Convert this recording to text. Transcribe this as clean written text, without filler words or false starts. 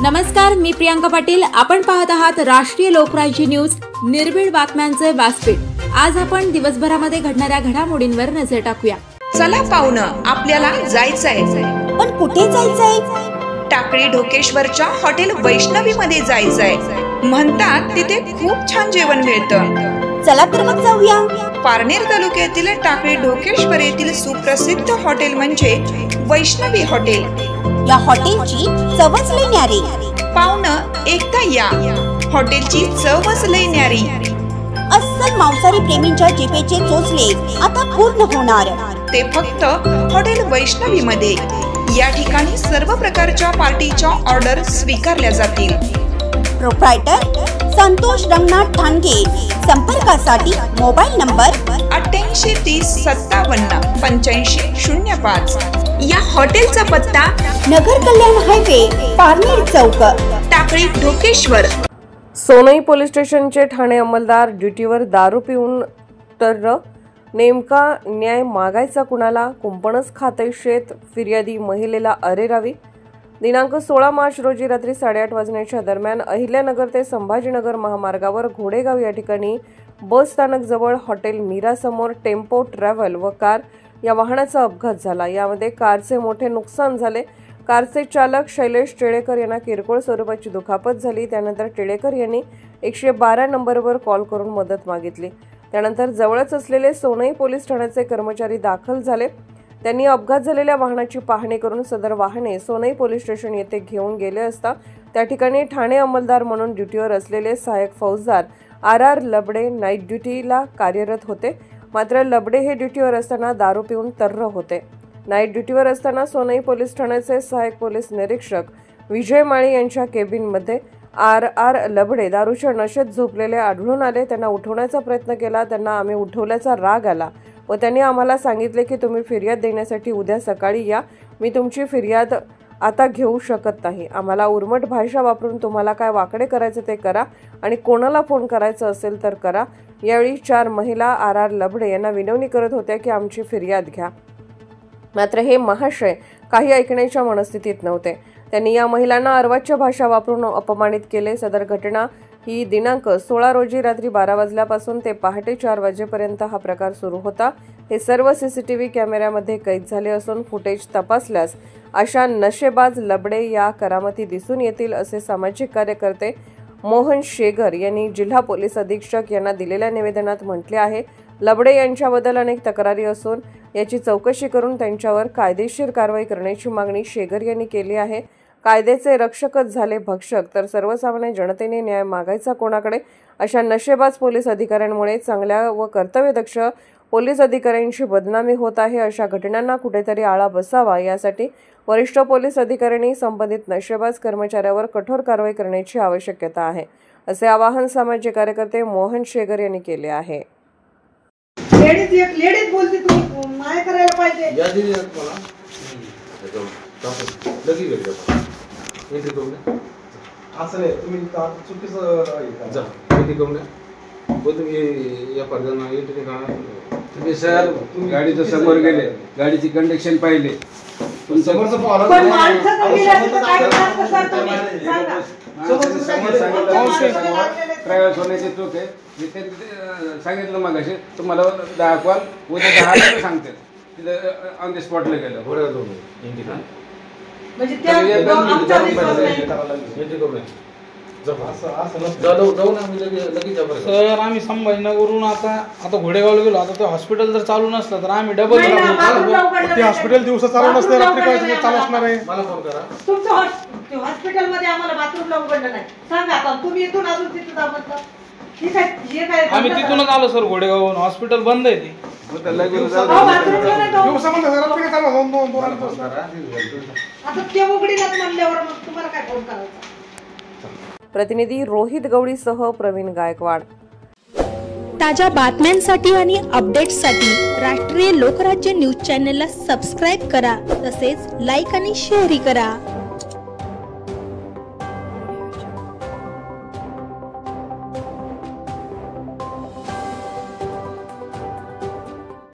नमस्कार, मी प्रियांका पाटील. आपण पाहत आहात राष्ट्रीय लोकराज्य न्यूज, निर्भीड बातम्यांचे व्यासपीठ. आज आपण दिवसभरामध्ये घडणाऱ्या घडामोडींवर नजर टाकूया. चला पाहुणं, आपल्याला जायचंय. पण कुठे जायचंय? टाकळी ढोकेश्वरच्या हॉटेल वैष्णवी मध्ये जायचंय. म्हणतात तिथे खूप छान जेवण मिळतं. चला तर मग जाऊया. पारनेर तालुक्यातील टाकळी ढोकेश्वर येथील सुप्रसिद्ध हॉटेल म्हणजे वैष्णवी हॉटेल. या हॉटेलची चवच लई न्यारी. पाहुणं, एकदा या. हॉटेलची चवच लई न्यारी. अस्सल मांसाहारी प्रेमींच्या जिभेचे चोचले आता पूर्ण होणार. ते फक्त हॉटेल वैष्णवी मध्ये. या ठिकाणी सर्व प्रकारच्या पार्टीच्या ऑर्डर स्वीकारल्या जातील. प्रोप्रायटर संतोष रंगनाथ ठाणगे. संपर्कासाठी मोबाईल नंबर 8830578505. या हॉटेलचा पत्ता नगर कल्याण हायवे, पारनेर चौक, टाकळी ढोकेश्वर. सोनई पोलीस स्टेशनचे ठाणे अंमलदार ड्युटीवर दारू पिऊन तर नेमका न्याय मागायचा कुणाला? कुंपणच खाते शेत, फिर्यादी महिलेला अरेरावी. दिनांक 16 मार्च रोजी रात्री 8:30 वाजण्याच्या दरम्यान अहिल्यानगर ते संभाजीनगर महामार्गावर घोडेगाव या ठिकाणी बस स्थानक जवळ हॉटेल मीरा समोर टेम्पो ट्रॅव्हल व कार या वाहनाचा अपघात झाला. यामध्ये कारचे मोठे नुकसान झाले. कारचे चालक शैलेश टिळेकर यांना किरकोळ स्वरूपाची दुखापत झाली. त्यानंतर टिळेकर यांनी 112 नंबरवर कॉल करून मदत मागितली. त्यानंतर जवळच असलेले सोनई पोलीस ठाण्याचे कर्मचारी दाखल झाले. त्यांनी अपघात झालेल्या वाहनाची पाहणी करून सदर वाहने सोनई पोलीस स्टेशन येथे घेऊन गेले असता त्या ठिकाणी ठाणे अंमलदार म्हणून ड्युटीवर असलेले सहाय्यक फौजदार RR लबडे नाईट ड्युटीला कार्यरत होते. मात्र लबडे हे ड्युटीवर असताना दारू पिऊन तर्र होते. नाईट ड्युटीवर असताना सोनई पोलीस ठाण्याचे सहाय्यक पोलीस निरीक्षक विजय माळी यांच्या केबिनमध्ये RR लबडे दारूच्या नशेत झोपलेले आढळून आले. त्यांना उठवण्याचा प्रयत्न केला. त्यांना आम्ही उठवल्याचा राग आला व त्यांनी आम्हाला सांगितले की तुम्ही फिर्याद देण्यासाठी उद्या सकाळी या. मी तुमची फिर्याद आता घेऊ शकत नाही. आम्हाला उर्मट भाषा वापरून तुम्हाला काय वाकडे करायचं ते करा आणि कोणाला फोन करायचं असेल तर करा. यावेळी 4 महिला RR लबडे यांना विनवणी करत होत्या की आमची फिर्याद घ्या. मात्र हे महाशय काही ऐकण्याच्या मनस्थितीत नव्हते. त्यांनी या महिलांना अर्वाच्य भाषा वापरून अपमानित केले. सदर घटना ही दिनांक 16 रोजी रात्री 12 वाजल्यापासून ते पहाटे 4 वाजेपर्यंत हा प्रकार सुरू होता. हे सर्व CCTV कॅमेऱ्यामध्ये कैद झाले असून फुटेज तपासल्यास अशा नशेबाज लबडे या करामती दिसून येतील असे सामाजिक कार्यकर्ते मोहन शेगर यांनी जिल्हा पोलीस अधीक्षक यांना दिलेल्या निवेदनात म्हटले आहे. लबडे यांच्याबद्दल अनेक तक्रारी असून याची चौकशी करून त्यांच्यावर कायदेशीर कारवाई करण्याची मागणी शेगर यांनी केली आहे. कायद्याचे रक्षकच झाले भक्षक तर सर्वसामान्य जनतेने न्याय मागायचा कोणाकडे? अशा नशेबाज पोलीस अधिकाऱ्यांमुळे चांगल्या व कर्तव्यदक्ष पोलीस अधिकाऱ्यांची बदनामी होत आहे. अशा घटनांना कुठेतरी आळा बसावा यासाठी वरिष्ठ पोलीस अधिकाऱ्यांनी संबंधित नशेबाज कर्मचाऱ्यावर कठोर कारवाई करण्याची आवश्यकता आहे, असे आवाहन सामाजिक कार्यकर्ते मोहन शेगर यांनी केले आहे. लेडीज बोलते, तू माय करायला पाहिजे. असं नाही, तुम्ही चुकीचं तुम्ही सर गाडीच्या समोर गेले, गाडीची कंडिशन पाहिले, समोरचं ट्रॅव्हल्स होण्याची चूक आहे. सांगितलं मग असे तुम्हाला 10 कॉल उद्या 10 सांगते. तिथे ऑन द स्पॉटला गेलं. सर आम्ही संभाजीनगरवरून आता घोडेगावला गेलो. आता ते हॉस्पिटल जर चालू नसलं तर आम्ही डबल हॉस्पिटल दिवसा चालू नसतं, रात्री काय चालू असणार आहे? मला फोन करा. तुमचं हॉस्पिटल मध्ये आम्हाला बाथरूमला उघडलं नाही. सांगा आता तुम्ही इथून अजून तिथं जात आम्ही तिथूनच आलो सर. घोडेगावहून हॉस्पिटल बंद आहे ती. प्रतिनिधी रोहित गवळीसह प्रवीण गायकवाड. ताज्या बातम्यांसाठी आणि अपडेट्ससाठी राष्ट्रीय लोकराज्य न्यूज चॅनलला सबस्क्राईब करा. तसेच लाईक आणि शेअरही करा.